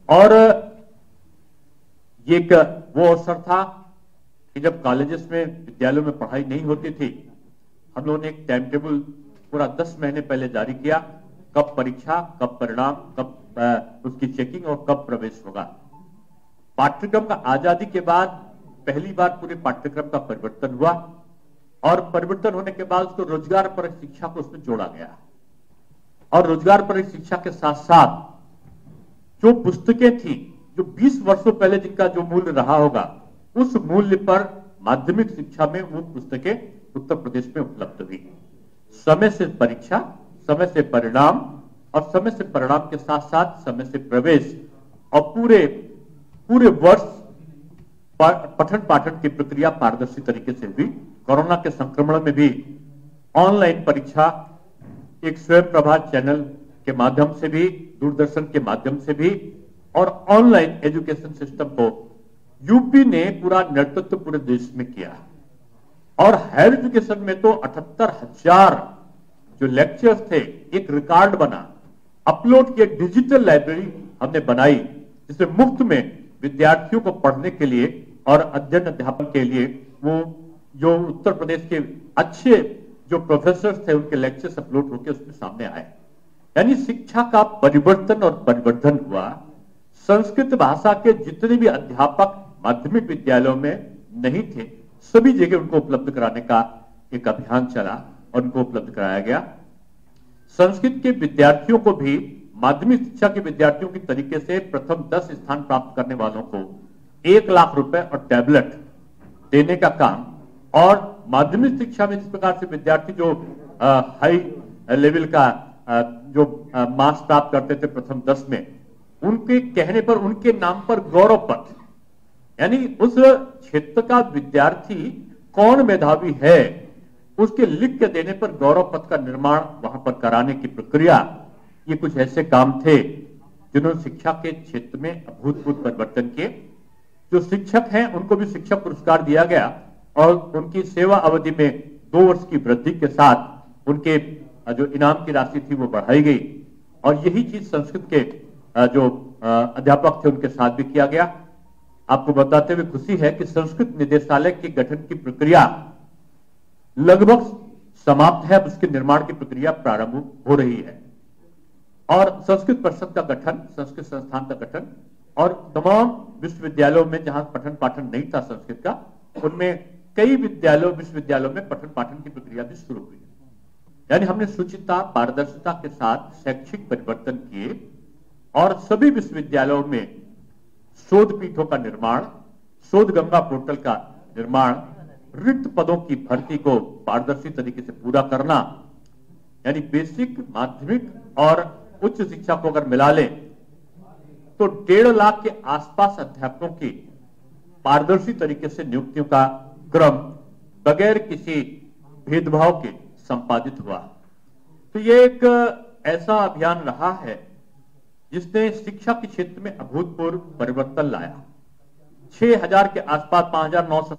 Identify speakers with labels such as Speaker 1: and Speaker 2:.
Speaker 1: और ये एक वो अवसर था कि जब कॉलेजेस में, विद्यालयों में पढ़ाई नहीं होती थी, हम लोगों ने एक टाइम टेबल पूरा 10 महीने पहले जारी किया, कब परीक्षा, कब परिणाम, कब उसकी चेकिंग और कब प्रवेश होगा। पाठ्यक्रम का आजादी के बाद पहली बार पूरे पाठ्यक्रम का परिवर्तन हुआ और परिवर्तन होने के बाद उसको रोजगार परक शिक्षा को उसमें जोड़ा गया। और रोजगार परक शिक्षा के साथ साथ जो पुस्तकें थी, जो 20 वर्षों पहले जिनका जो मूल्य रहा होगा, उस मूल्य पर माध्यमिक शिक्षा में वो पुस्तकें उत्तर प्रदेश में उपलब्ध हुई। समय से परीक्षा, समय से परिणाम और समय से परिणाम के साथ साथ समय से प्रवेश और पूरे वर्ष पठन पाठन की प्रक्रिया पारदर्शी तरीके से हुई। कोरोना के संक्रमण में भी ऑनलाइन परीक्षा एक स्वयं प्रभा चैनल के माध्यम से भी, दूरदर्शन के माध्यम से भी और ऑनलाइन एजुकेशन सिस्टम को यूपी ने पूरा नेतृत्व पूरे देश में किया। और हायर एजुकेशन में तो 78,000 जो लेक्चर्स थे, एक रिकॉर्ड बना, अपलोड की एक डिजिटल लाइब्रेरी हमने बनाई, जिसमें मुफ्त में विद्यार्थियों को पढ़ने के लिए और अध्ययन अध्यापन के लिए वो जो उत्तर प्रदेश के अच्छे जो प्रोफेसर थे उनके लेक्चर्स अपलोड होकर उसमें सामने आए। यानी शिक्षा का परिवर्तन और परिवर्धन हुआ। संस्कृत भाषा के जितने भी अध्यापक माध्यमिक विद्यालयों में नहीं थे, सभी जगह उनको उपलब्ध कराने का एक अभियान चला और उनको उपलब्ध कराया गया। संस्कृत के विद्यार्थियों को भी माध्यमिक शिक्षा के विद्यार्थियों की तरीके से प्रथम 10 स्थान प्राप्त करने वालों को 1 लाख रुपए और टैबलेट देने का काम, और माध्यमिक शिक्षा में जिस प्रकार से विद्यार्थी जो हाई लेवल का जो मार्क्स प्राप्त करते थे प्रथम 10 में, उनके कहने पर उनके नाम पर गौरव पत्र, यानी उस क्षेत्र का विद्यार्थी कौन मेधावी है उसके लिख के देने पर गौरव पत्र का निर्माण वहां पर कराने की प्रक्रिया, ये कुछ ऐसे काम थे जिन्होंने शिक्षा के क्षेत्र में अभूतपूर्व परिवर्तन किए। जो शिक्षक हैं उनको भी शिक्षक पुरस्कार दिया गया और उनकी सेवा अवधि में 2 वर्ष की वृद्धि के साथ उनके जो इनाम की राशि थी वो बढ़ाई गई। और यही चीज संस्कृत के जो अध्यापक थे उनके साथ भी किया गया। आपको बताते हुए खुशी है कि संस्कृत निदेशालय के गठन की प्रक्रिया लगभग समाप्त है, अब उसके निर्माण की प्रक्रिया प्रारंभ हो रही है। और संस्कृत परिषद का गठन, संस्कृत संस्थान का गठन और तमाम विश्वविद्यालयों में जहां पठन पाठन नहीं था संस्कृत का, उनमें कई विश्वविद्यालयों में पठन पाठन की प्रक्रिया भी शुरू हुई। यानी हमने शुचिता, पारदर्शिता के साथ शैक्षिक परिवर्तन किए और सभी विश्वविद्यालयों में शोध पीठों का निर्माण, शोध गंगा पोर्टल का निर्माण, रिक्त पदों की भर्ती को पारदर्शी तरीके से पूरा करना, यानी बेसिक, माध्यमिक और उच्च शिक्षा को अगर मिला लें तो 1.5 लाख के आसपास अध्यापकों की पारदर्शी तरीके से नियुक्तियों का क्रम बगैर किसी भेदभाव के संपादित हुआ। तो ये एक ऐसा अभियान रहा है जिसने शिक्षा के क्षेत्र में अभूतपूर्व परिवर्तन लाया। 6,000 के आसपास 5,900